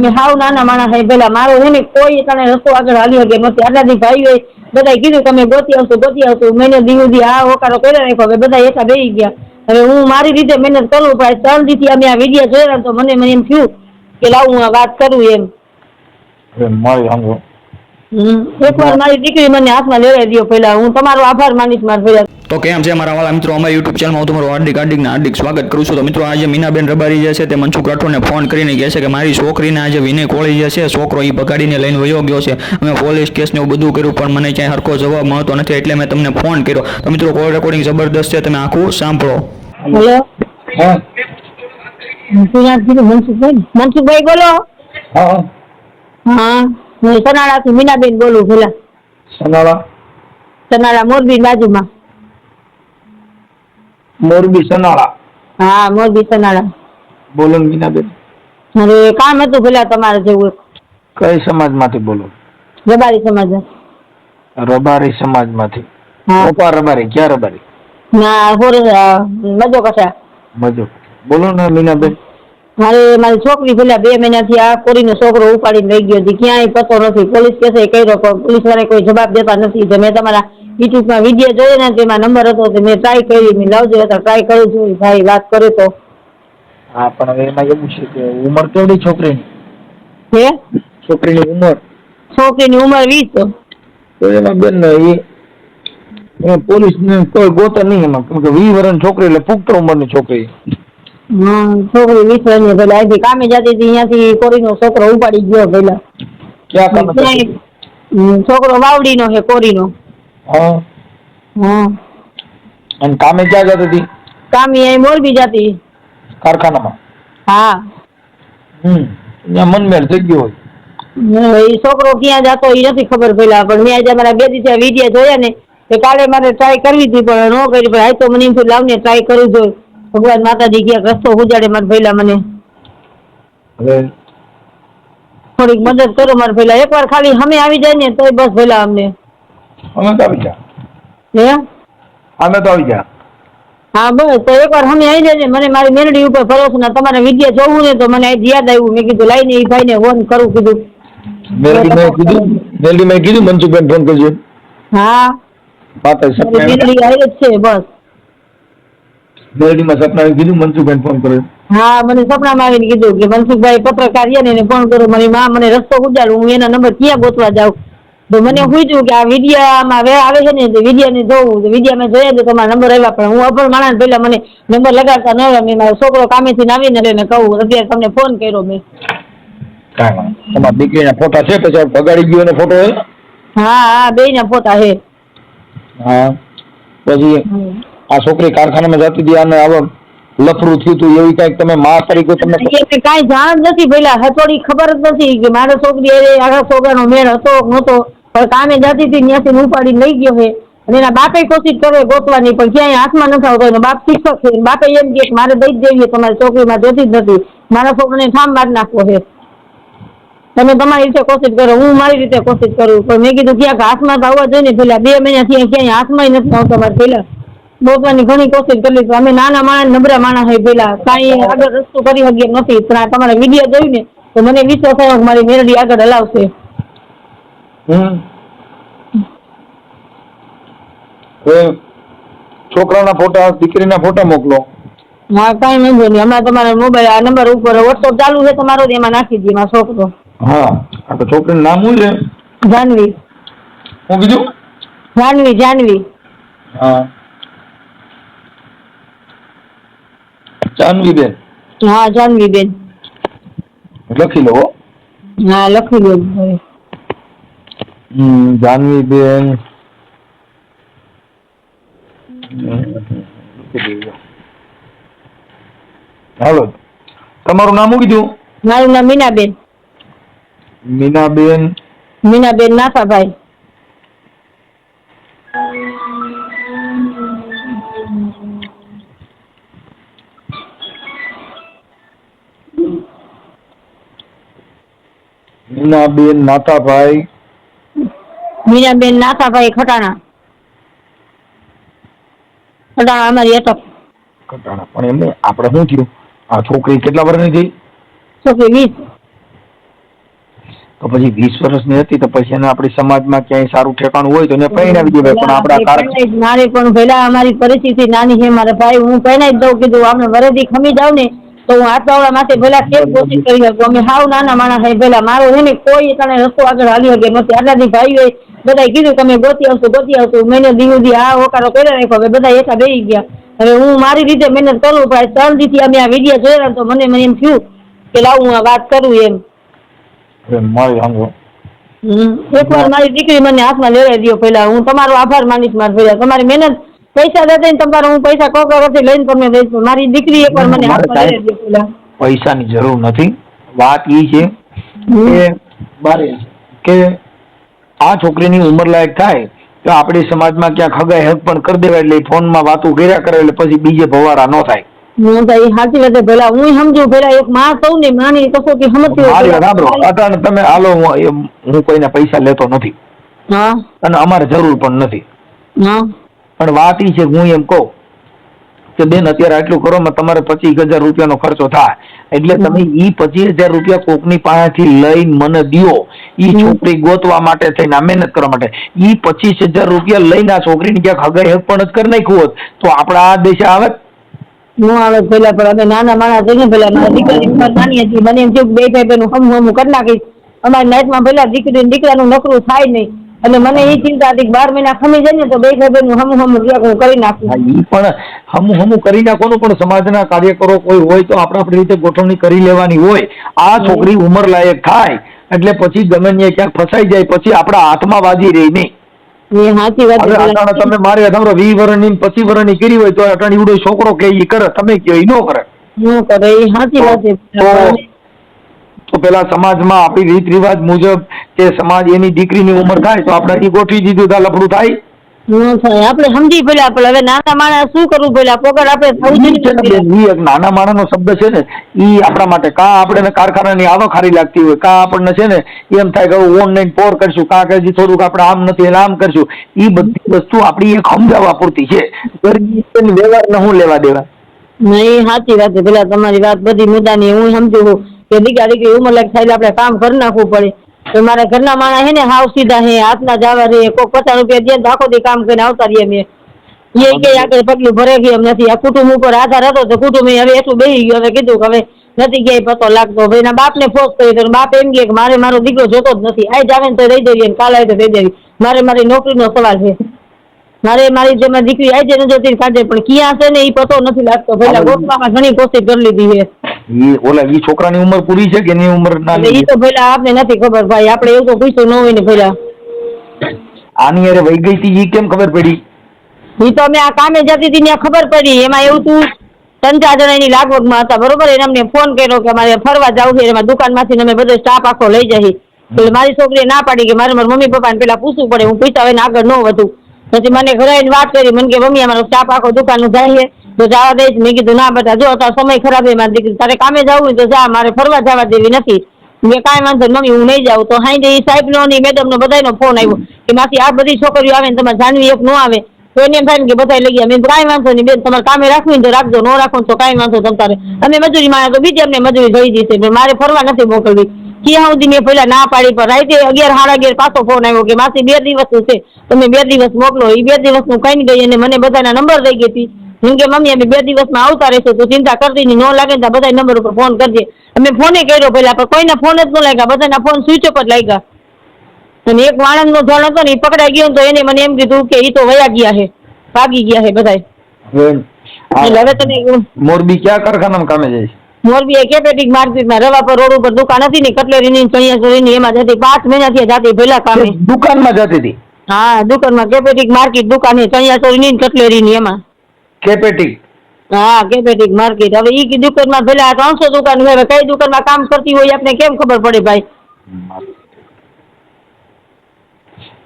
મેં હાવ નાના માણસ હે પેલા મારો છે ને કોઈ તને રસ્તો આગળ હાલી શકે નથી. આટલાથી ભાઈઓ બધા કીધું તમે ગોતી આવશો મહિને દિવસથી આ હોકારો કર્યો નાખ્યો. હવે બધા એકા બેસી ગયા. હવે હું મારી રીતે મહેનત કરું પણ 3 દીથી અમે આ વિડીયો જોયા તો મને એમ થયું કે લાવ હું આ વાત કરું એમ. એકવાર મારી દીકરી મને હાથમાં લેવાઈ દો પેલા હું તમારો આભાર માનીશ મારા ભેગા. તો કેમ છે મારા વાળા મિત્રો, અમારી યુટ્યુબ ચેનલમાં હું તમારું હાર્દિક સ્વાગત કરું છું. તો મિત્રો આજે મીનાબેન રબારી જે છે તે મનસુખ રાઠોડને ફોન કરીને કહે છે કે મારી છોકરીને આજે વિનય કોળી જે છે છોકરો એ બગાડીને લઈને વયો ગયો છે. અમે પોલીસ કેસને એવું બધું કર્યું પણ મને ક્યાંય હરખો જવાબ મળતો નથી એટલે મેં તમને ફોન કર્યો. તો મિત્રો કોલ રેકોર્ડિંગ જબરદસ્ત છે, તમે આખું સાંભળો. હેલો, મનસુખભાઈ બોલો. હા હું સનાળાથી મીનાબેન બોલું. પેલા સનાળા મોરબી બાજુમાં. મોરબી સનાળા? હા મોરબી સનાળા. બોલો મીનાબેન. અરે કામ હતું પેલા તમારે જેવું. કઈ સમાજમાંથી બોલો? રબારી સમાજ. રબારી સમાજમાંથી? હા. ઓપા રબારી? ક્યાં રબારી? ના મજો કસા. મજો. બોલો ને મીનાબેન. મારી છોકરી પેલા 2 મહિનાથી આ કોરીનો છોકરો ઉપાડીને લઈ ગયો હતી. ક્યાંય પતો નથી. પોલીસ કેસે કર્યો પણ પોલીસ વાળા કોઈ જવાબ દેતા નથી. મેં તમારા યુટ્યુબમાં વિડીયો જોયો ને તેમાં નંબર હતો તો મેં ટ્રાય કરી. મેં લાવજો હતા ટ્રાય કરું છું ભાઈ વાત કરે તો. હા પણ હવે એમાં એવું છે કે ઉંમર કેવડી છોકરીની? હે છોકરીની ઉંમર? છોકરીની ઉંમર 20. તો એમાં બેન એ પોલીસ ને કોઈ ગોતા નહીં એમાં, કેમ કે 20 વર્ષની છોકરી એટલે પુખ્ત ઉંમરની છોકરી. છોકરી 20 વર્ષની પેલા અહીંથી કામે જતી હતી, અહીંયાથી કોરીનો છોકરો ઉપાડી ગયો પેલા. ક્યાં કામ? છોકરો વાવડીનો છે કોરીનો. હા. અને કામે ક્યાં જતી હતી? કામે અહીં મોરબી જતી. કારખાનામાં? હા. ત્યાં મનમેળ થઈ ગયો હોય. એ છોકરો ક્યાં જતો એ નથી ખબર પેલા, પણ મેં આજે મારા 2 દિવસ વિડીયો જોયા ને કે કાલે મારે ટ્રાય કરવી હતી પણ ન કરી. પણ આજ તો મને એમ થયું લાવને ટ્રાય કરું જોઈએ. ભગવાન માતાજી ક્યાંક રસ્તો ઉજાડે મારા ભૈલા મને. હવે થોડીક મદદ કરો મારા ભૈલા. એકવાર ખાલી અમે આવી જાય ને તોય બસ ભૈલા અમને. અમે તો આવી જા. હે અમે તો આવી જા. હા બસ તો એકવાર અમે આવી જાય ને મને મારી મેરડી ઉપર ભરોસો ના. તમારે વિડીયો જોવું ને તો મને આજ યાદ આવ્યું. મેં કીધું લાઈને એ ભાઈને ફોન કરું કીધું. મેલડી મેં કીધું મનસુખભાઈ ફોન કરજો. હા મેરડી આવી જ છે બસ. મેલડીમાં સપનાએ કીધું મનસુખભાઈ ફોન કર્યો. હા મને સપનામાં આવીને કીધું કે મનસુખભાઈ પત્રકાર છે ને એને ફોન કરો. મારી માં મને રસ્તો ઉજાડું, હું એના નંબર ક્યાં ગોતવા જાઉં. તો મને પૂછ્યું કે આ વિડીયામાં આવે છે ને વિડીયો ને જોવું. વિડીયામાં જોયા તો તમારા નંબર આવ્યા પણ હું અભણ માણસ પેલા મને નંબર લગાડતા ન આવ્યા. મેં મારો છોકરો કામેથી આવીને એને કહું અત્યારે તમને ફોન કર્યો મેં. કાંઈ તમારા દીકરીના ફોટા છે પછી બગાડી ગયો એનો ફોટો? હા 2ના ફોટા છે. હા પછી આ છોકરી કારખાનામાં જતી હતી અને આવો લફરું થયું હતું એવી કઈક તમે માં તરીકે તમને કાંઈ જાણ જ નથી પેલા. થોડી ખબર જ નથી કે મારો છોકરી આખા છોકરાનો મેળ હતો નહોતો. પણ કામે જતી હતી ત્યાંથી ઉપાડીને લઈ ગયો છે. અને એના બાપે કોશિશ કરે ગોતવાની પણ ક્યાંય હાથમાં નથી આવતો. એનો બાપ શિક્ષક છે. બાપે એમ કે મારે દઈ જ દેવી તમારી છોકરીમાં જોતી જ નથી. મારા છોકરાને ઠામ મારી નાખવો છે. તમે તમારી રીતે કોશિશ કરો, હું મારી રીતે કોશિશ કરું. પણ મેં કીધું ક્યાંક હાથમાં તો આવવા જોઈએ ને. પેલા 2 મહિનાથી ક્યાંય હાથમાં નથી આવતો મારે પેલા. ગોતવાની ઘણી કોશિશ કરી લીધી. અમે નાના માણસ નબળા માણસ હોય પેલા કાંઈ આગળ રસ્તો કરી શકીએ નથી. પણ આ તમારા વિડીયો જોયું ને તો મને વિશ્વાસ થયો કે મારી મેરડી આગળ હલાવશે. છોકરાના ફોટા દીકરીના ફોટા મોકલો. હા કાંઈ વાંધો નહીં. હમણાં તમારા મોબાઈલ આ નંબર ઉપર વોટ્સઅપ ચાલુ છે તમારો, એમાં નાખી દઈએ મારો છોકરો. હા આ તો છોકરીનું નામ શું છે? જાનવી. શું કીધું? જાનવી. હા જાનવીબેન. હા જાનવીબેન. લખી લો. હા લખી લો. જાનવીબેન. હાલો તમારું નામ શું કીધું? મારું નામ મીનાબેન. મીનાબેન નાથાભાઈ. મીનાબેન નાથાભાઈ ખટાણા. અમારી અટક ખટાણા. પણ એમને આપણે શું થયું? આ છોકરી કેટલા વર્ષની થઈ? છોકરી 20. તો પછી 20 વર્ષની હતી તો પછી એને આપણી સમાજમાં ક્યાંય સારું ઠેકાણું હોય તો એને પરણાવી દેવાય. પણ આપણા કારખાના મારે પણ પેલા અમારી પરિસ્થિતિ નાની છે મારા ભાઈ, હું પહેલા જ દઉં કીધું અમે વરદી ખમી જાવ ને તો હું હાથવાળા માથે પેલા કેમ કોશિશ કરી શકું. અમે હાવ નાના માણસ છે પેલા, મારો છે ને કોઈ તને રસ્તો આગળ હાલી શકે નથી. આટલાથી ભાઈઓએ બધાએ કીધું કે અમે ગોતી આવશું. મહિને દિવસથી આ હોકારો કર્યો રાખ્યો. હવે બધા એકા બેસી ગયા. હવે હું મારી રીતે મહેનત કરું. પણ 3 દિવસથી અમે આ વિડીયો જોયા તો મને એમ થયું કે લાવ હું આ વાત કરું એમ. મારી સાંભળો, એકવાર મારી દીકરી મને હાથમાં લેવાઈ દો. પેલા હું તમારો આભાર માનીશ મારા પેલા. તમારી મહેનત પૈસા દેતા ને તમારે હું પૈસા કોકરથી લઈને તમને દઈશ. મારી દીકરી એકવાર મને હાથમાં લેવાઈ દો પેલા. પૈસાની જરૂર નથી. વાત એ છે કે આ છોકરીની ઉંમર લાયક થાય તો આપણી સમાજમાં ક્યાંક હગાઈ હક પણ કરી દેવાય. એટલે ફોનમાં વાતો કર્યા કરે એટલે પછી બીજે ભવારા ન થાય. હું તો એ સાચી વાત પેલા હું સમજુ. પેલા એક માં સૌ ને માની કસોટી સમજતી મારી વાત સાંભળો. અટાણે તમે હાલો, હું કોઈના પૈસા લેતો નથી હા અને અમારે જરૂર પણ નથી. હા પણ વાત એ છે હું એમ કહું કે બેન અત્યારે આટલું કરો તમારે 25,000 રૂપિયાનો ખર્ચો થાય. એટલે તમે ઈ 25,000 રૂપિયા કોકની પાસેથી લઈને મને દિયો. ઈ છોકરી ગોતવા માટે થઈને આ મહેનત કરવા માટે ઈ 25,000 રૂપિયા લઈને આ છોકરીની ક્યાંક હગાઈ હક પણ જ કરી નાખ્યું હોત તો આપણા આ દેશે આવે નો આવે પેલા. પણ અમે નાના માણસ છે ને પેલા મારા દીકરાની ઉંમર નાની હતી. મને એમ થયું બે ભાઈ બેનું હમ કરી નાખીશ. અમારી નાઈટમાં પેલા દીકરી દીકરાનું નકરું થાય નહીં. અને મને એ ચિંતા હતી કે 12 મહિના ખમી જાય ને તો બે ભાઈ બેનું હમ હું કરી નાખું. ઈ પણ હમ કરી નાખવાનું. પણ સમાજના કાર્યકરો કોઈ હોય તો આપણી રીતે ગોઠવણી કરી લેવાની હોય. આ છોકરી ઉંમર લાયક થાય એટલે પછી ગમે ત્યાં ક્યાંક ફસાઈ જાય પછી આપણા હાથમાં વાજી રહી નહીં. સાચી વાત. તમે મારે તમારો 20 વર્ષની 25 વર્ષની કરી હોય તો અટાણી ઉડો છોકરો કે ઈ કરે, તમે કયો ઈ નો કરે. નો કરે એ સાચી વાત. તો પેલા સમાજમાં આપણી રીત રિવાજ મુજબ કે સમાજ એની દીકરીની ઉંમર થાય તો આપણે ગોઠવી દીધું તો લફડું થાય ન થાય. આપણે સમજી પેલા હવે નાના માણસ શું કરવું પેલા પગાર આપણે થવું જોઈએ. એક નાના માણસનો શબ્દ છે ને ઈ આપણા માટે કાં આપણે કારખાનાની આવક હારી લાગતી હોય, કાં આપણને છે ને એમ થાય કે ઓનલાઈન પોર કરશું, કાં કે થોડુંક આપણે આમ નથી એટલે આમ કરશું. ઈ બધી વસ્તુ આપણી એક સમજાવવા પૂરતી છે. વ્યવહાર હું લેવા દેવા નહીં. સાચી વાત છે પેલા તમારી વાત બધી મુદ્દાની હું સમજુ છું કે દીકરી ઉંમર લાયક થાય આપણે કામ કરી નાખવું પડે. તો મારા ઘરના માણસ છે ને હાવ સીધા હે, હાથના જવા રે. કોઈ 50 રૂપિયા દે તો આખો દી કામ કરીને આવતા રહીએ અમે. એ કઈ આગળ પગલું ભરે ગઈ એમ નથી. આ કુટુંબ ઉપર આધાર હતો તો કુટુંબ હવે એટલું બેસી ગયું. હવે કીધું કે હવે નથી ક્યાંય પતો લાગતો. ભાઈ ના બાપને ફોર્સ કરી તો બાપ એમ કે મારે મારો દીકરો જોતો જ નથી. આજ આવે ને તો રહી દેવી, કાલ આવે તો દઈ દેવી. મારી નોકરીનો સવાલ છે. મારી જેમાં દીકરી આજે ન જતી કાઢે પણ ક્યાં છે ને એ પતો નથી લાગતો. પેલા ગોતવામાં ઘણી કોશિશ કરી લીધી છે. ઈ છોકરાની ઉંમર પૂરી છે કે એની ઉંમર નાની? એ તો પેલા આપને નથી ખબર ભાઈ. આપણે એવું તો પૂછ્યું ન હોય ને પેલા. આની અરે વહી ગઈ હતી ઈ કેમ ખબર પડી? ઈ તો અમે આ કામે જતી હતી ત્યાં ખબર પડી. એમાં એવું તું 3-4 જણા એની લાગવગમાં હતા બરોબર. એને અમને ફોન કર્યો કે અમારે ફરવા જવું છે. એમાં દુકાનમાંથી અમે બધો સ્ટાફ આખો લઈ જઈએ. એટલે મારી છોકરીએ ના પાડી કે મારે મારા મમ્મી પપ્પાને પેલા પૂછવું પડે. હું પૂછ્યા હવે આગળ ન વધુ. પછી મને ઘરે આવીને વાત કરી. મને કે મમ્મી અમારો સ્ટાફ આખો દુકાનનું જાય તો જવા દઈશ. મેં કીધું ના બેટા જો તારો સમય ખરાબ છે મારી દીકરી, તારે કામે જવું હોય તો જા, મારે ફરવા જવા દેવી નથી. મેં કાંઈ વાંધો મમ્મી હું નહીં જાઉં. તો હાઈ એ સાહેબનો ને મેડમનો બધાનો ફોન આવ્યો કે માસી આ બધી છોકરીઓ આવે ને તમારે જાનવી એક ન આવે તો એને એમ થાય કે બધા લઈ ગયા. મેં કાંઈ વાંધો નહીં બેન, તમારે કામે રાખવી તો રાખજો, ન રાખો તો કાંઈ વાંધો તમારે. અમે મજૂરી મારે તો બીજી અમને મજૂરી થઈ જશે પણ મારે ફરવા નથી મોકલવી. ક્યાં સુધી મેં પહેલા ના પાડી પણ રાતે 11-11:30 પાછો ફોન આવ્યો કે માસી 2 દિવસનું છે તમે 2 દિવસ મોકલો. એ 2 દિવસનું કઈ ગઈ અને મને બધાના નંબર દઈ ગઈ હતી. એમ કે મમ્મી અમે 2 દિવસમાં આવતા રહેશું, તું ચિંતા કરતી નહીં, ન લાગે ને બધા નંબર ઉપર ફોન કરજે. અમે ફોને કર્યો પેલા પણ કોઈના ફોન જ ન લાગ્યા, બધાના ફોન સ્વિચ ઓફ જ લાગ્યા. અને એક વાણંદનો ધોળ હતો ને એ પકડાઈ ગયો તો એને મને એમ કીધું કે એ તો વયા ગયા છે, ભાગી ગયા છે બધા. હવે તમે મોરબી ક્યાં કારખાનામાં કામે જાય છે? મોરબી કેપેટિક માર્કેટમાં રવાપર રોડ ઉપર દુકાન હતી ને કટલેરીની ચણિયાચોળીની એમાં જતી 5 મહિનાથી જતી પેલા કામે. દુકાનમાં જતી હતી? હા દુકાનમાં કેપેટિક માર્કેટ દુકાન ચણિયાચોળીની કટલેરીની એમાં. કેપેટિક? હા કેપેટિક માર્કેટ. હવે ઈ દુકાનમાં પેલા 300 દુકાન હોય. કઈ દુકાનમાં કામ કરતી હોય આપણે કેમ ખબર પડે ભાઈ?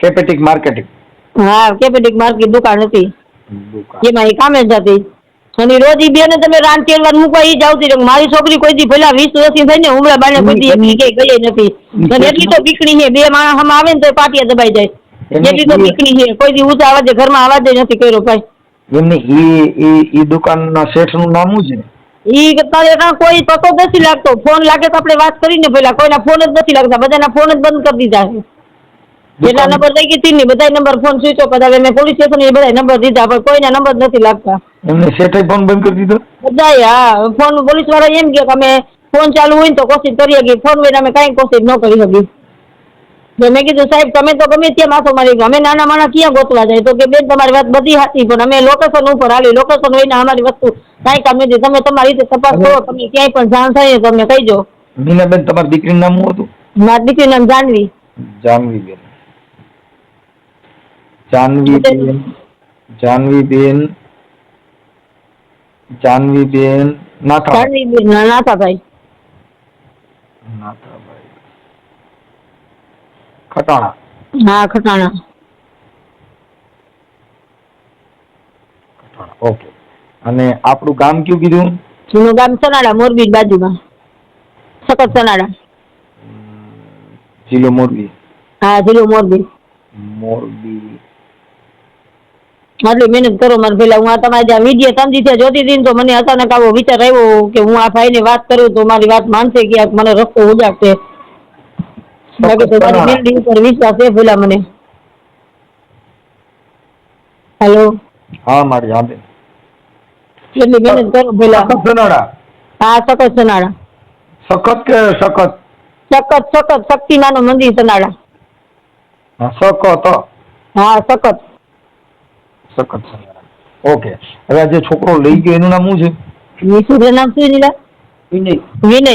કેપેટિક માર્કેટિંગ? હા કેપેટિક માર્કેટ દુકાન હતી એમાં એ કામે જ જતી. અને રોજ ઈ બેને તમે રાન તેલવાર મૂકવા ઈ જ આવતી. મારી છોકરી કોઈ દી પેલા 20 વર્ષની થઈ ને ઉમરા બાને કોઈ દી એકલી ગઈ નથી. અને એટલી તો બીકણી છે, 2 માણસ હમ આવે ને તો પાટિયા દબાઈ જાય. એટલી તો બીકણી છે, કોઈ દી ઊંચા અવાજે ઘરમાં અવાજ નથી કર્યો ભાઈ. એમને ઈ દુકાનના શેઠનું નામ શું છે? ઈ તારે કાં કોઈ પતો જ નથી લાગતો. ફોન લાગે તો આપણે વાત કરીને પેલા કોઈના ફોન જ નથી લાગતા, બધાના ફોન જ બંધ કરી દીધા છે. જેટલા નંબર લઈ ગઈ હતી બધા નંબર ફોન સ્વિચ ઓફ હતા. મેં પોલીસ સ્ટેશન એ બધા નંબર દીધા પણ કોઈના નંબર નથી લાગતા. એમને શેઠે ફોન બંધ કરી દીધો? બધાય હા. ફોન પોલીસ વાળા એમ કે અમે ફોન ચાલુ હોય ને તો કોશિશ કરીએ કે ફોન વગર અમે કાંઈ કોશિશ ન કરી શકીએ. મેં કીધું સાહેબ તમે તો ગમે ત્યાં માથો મારી અમે નાના માણસ ક્યાં ગોતવા જાય? તો કે બેન તમારી વાત બધી સાચી પણ અમે લોકેશન ઉપર હાલી, લોકેશન હોય ને અમારી વસ્તુ કાંઈ કામ નથી. તમે તમારી રીતે તપાસ કરો, તમે ક્યાંય પણ જાણ થાય તો અમને કહીજો. મીનાબેન તમારી દીકરીનું નામ શું હતું? મારી દીકરીનું નામ જાનવી. જાનવીબેન. જાનવીબેન જાનવીબેન જાનવીબેન નાથા જાનવીબેન નાથાભાઈ. નાથાભાઈ ખટાણા. હા ખટાણા. ઓકે. અને આપણું ગામ કયું કીધું? જૂનું ગામ સનાડા, મોરબી બાજુમાં. સખત સનાડા. જિલ્લો મોરબી. હા જિલ્લો મોરબી. મોરબી. આટલી મહેનત કરો મારે પેલા. હું આ તમારા જ્યાં વિડીયો 3 દિવસે જોતી હતી ને તો મને અચાનક આવો વિચાર આવ્યો કે હું આ ભાઈને વાત કરું તો મારી વાત માનશે કે મને રસ્તો ઉજાગશે. બાકી તો મારી બિલ્ડિંગ ઉપર વિશ્વાસ છે પેલા મને. હેલો. હા મારી જાનબેન. એટલી મહેનત કરો પેલા. સનાડા. હા સખત સનાડા. સખત કે સખત? સખત સખત શક્તિમાનું મંદિર સનાડા. હા સખત. હા સખત. સખત સનાડા. ઓકે. હવે આ જે છોકરો લઈ ગયો એનું નામ શું છે? વિશુનું નામ શું નીલા? વિનય. વિનય.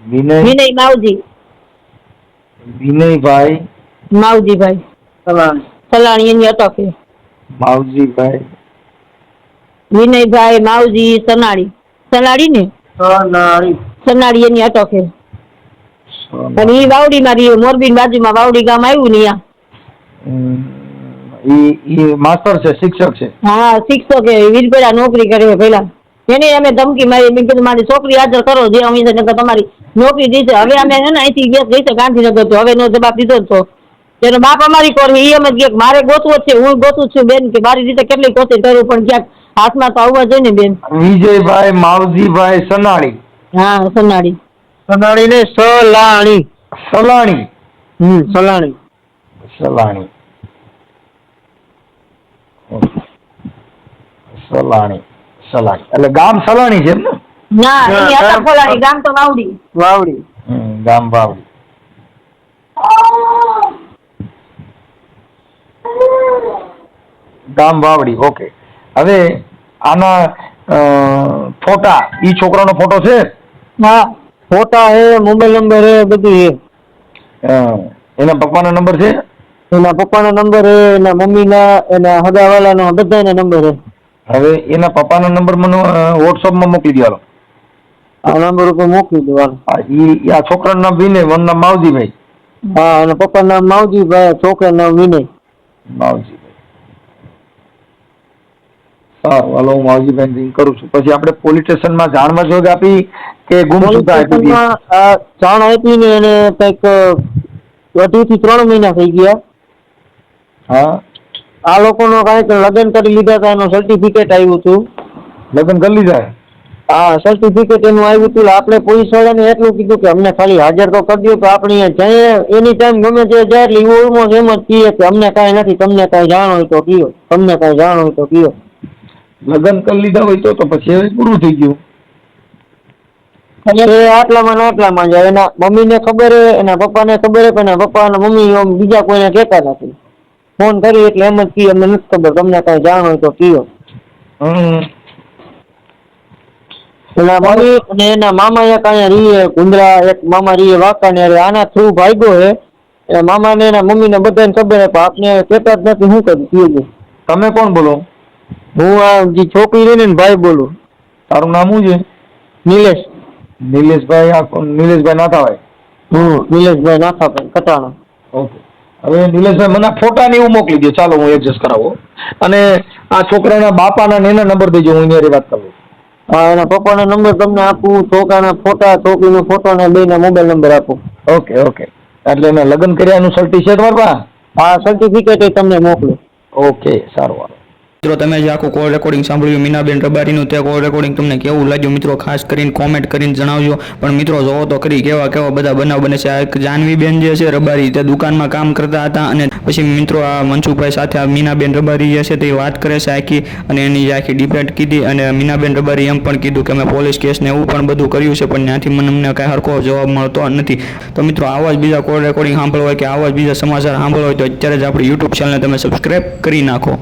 વિનય. વિનય માવજી. વિનયભાઈ માવજીભાઈ સલાણી. સલાણી એની અટક છે. માવજીભાઈ. વિનયભાઈ માવજી સનાડી. સનાડી ને? સનાડી. સનાડી એની અટક છે. અને ઈ વાવડી માં રહ્યો, મોરબી બાજુમાં વાવડી ગામ આવ્યું ને ઈ માસ્ટર છે, શિક્ષક છે. હા શિક્ષક છે. વીરપેડા નોકરી કરે પેલા. એને અમે ધમકી મારી, મેં કીધું મારી છોકરી હાજર કરો જે અમે તમારી નોકરી દીધી. હવે અમે છે ને અહીંથી ગેસ ગઈ છે ગાંધીનગર તો હવે નો જવાબ દીધો તો એનો બાપ અમારી કોરવી ઈ એમ જ કે મારે ગોતવો છે, હું ગોતું છું બેન કે મારી રીતે કેટલી કોશિશ કરું પણ ક્યાંક હાથમાં તો આવવા જોઈએ ને બેન. વિજયભાઈ માવજીભાઈ સનાડી. હા સનાડી. સનાડી ને સલાણી. સલાણી. સલાણી. સલાણી. સલાણી. સલાણી એટલે ગામ સલાણી છે એમ ને? ના એની અટક સલાણી, ગામ તો વાવડી. વાવડી. ગામ વાવડી. ગામ વાવડી. ઓકે. હવે આના ફોટા, ઈ છોકરાનો ફોટો છે? હા ફોટા હે, મોબાઈલ નંબર હે, બધું હે. એના પપ્પાનો નંબર છે? એના પપ્પાનો નંબર હે, એના મમ્મીના, એના હગાવાલાનો, બધાના નંબર હે. હવે એના પપ્પાનો નંબર મને વોટ્સઅપમાં મોકલી દો. આ નંબર ઉપર મોકલી દો. આ છોકરાનું નામ વિનય, મારું નામ માવજીભાઈ. હા અને પપ્પાનું નામ માવજીભાઈ, છોકરાનું નામ વિનય. માવજીભાઈ. સારું હાલો હું માવજીભાઈ રિંગ કરું છું. પછી આપણે પોલીસ સ્ટેશનમાં જાણમાં જોગ આપી કે ગુમસુદા આપી? જાણ આપી ને એને કંઈક 2 થી 3 મહિના થઈ ગયા. હા આ લોકોનો કાંઈક લગ્ન કરી લીધા હતા, એનું સર્ટિફિકેટ આવ્યું હતું. લગ્ન કરી લીધા? હા સર્ટિફિકેટ એનું આવ્યું હતું. આપણે પોલીસ વાળાને એટલું કીધું કે અમને ખાલી હાજર તો કરજો તો આપણે જઈએ એની ટાઈમ ગમે તે જાય એટલે એવું ઓલમોસ્ટ એમ જ કહીએ કે અમને કાંઈ નથી, તમને કાંઈ જાણ હોય તો કયો, તમને કાંઈ જાણ હોય તો કયો. લગ્ન કરી લીધા હોય તો પછી હવે પૂરું થઈ ગયું. એ આટલામાં ને આટલામાં જાય. એના મમ્મીને ખબર હે, એના પપ્પાને ખબર હે, પણ એના પપ્પા અને મમ્મી બીજા કોઈને કહેતા નથી. ફોન કરી એટલે એમ જ કહે અમને નથી ખબર, તમને કાંઈ જાણ હોય તો કયો. એના મમ્મી અને એના મામા એક અહીંયા રહીએ ગુંદરા, એક મામા રહીએ વાંકાને. આના થ્રુ ભાગ્યો હે. એના મામા ને એના મમ્મી ને બધાને ખબર હે પણ આપને કહેતા જ નથી. શું કરું કયો? તમે કોણ બોલો? હું આ જે છોકરી રહી ને ભાઈ બોલું. તારું નામ શું છે? નિલેશ. નિલેશભાઈ. નિલેશભાઈ નાથાભાઈ. નિલેશભાઈ નાથાભાઈ કટાણા. ઓકે. હવે નિલેશભાઈ મને ફોટા ને એવું મોકલી દો, ચાલો હું એડજસ્ટ કરાવો. અને આ છોકરાના બાપાના ને એના નંબર દેજો, હું એની વાત કરું. હા એના પપ્પાનો નંબર તમને આપું, છોકરાના ફોટા, છોકરીનો ફોટો ને બેના મોબાઈલ નંબર આપું. Okay okay. એટલે એને લગ્ન કર્યાનું સર્ટિફિકેટ મારવા? હા સર્ટિફિકેટ તમને મોકલું. ઓકે સારું. મિત્રો તમે જે આખું કોલ રેકોર્ડિંગ સાંભળ્યું મીનાબેન રબારીનું, તે કોલ રેકોર્ડિંગ તમને કેવું લાગ્યું મિત્રો ખાસ કરીને કોમેન્ટ કરીને જણાવજો. પણ મિત્રો જોવો તો ખરી કેવા બધા બનાવ બને છે. આ એક જાનવીબેન જે છે રબારી તે દુકાનમાં કામ કરતા હતા અને પછી મિત્રો આ મનસુખભાઈ સાથે આ મીનાબેન રબારી જે છે તે વાત કરે છે આખી, અને એની જે આખી ડિબેટ કીધી, અને મીનાબેન રબારી એમ પણ કીધું કે અમે પોલીસ કેસ ને એવું પણ બધું કર્યું છે પણ ત્યાંથી અમને કાંઈ હરખો જવાબ મળતો નથી. તો મિત્રો આવા જ બીજા કોલ રેકોર્ડિંગ સાંભળવા હોય કે આવા જ બીજા સમાચાર સાંભળવા હોય તો અત્યારે જ આપણી યુટ્યુબ ચેનલને તમે સબસ્ક્રાઈબ કરી નાખો.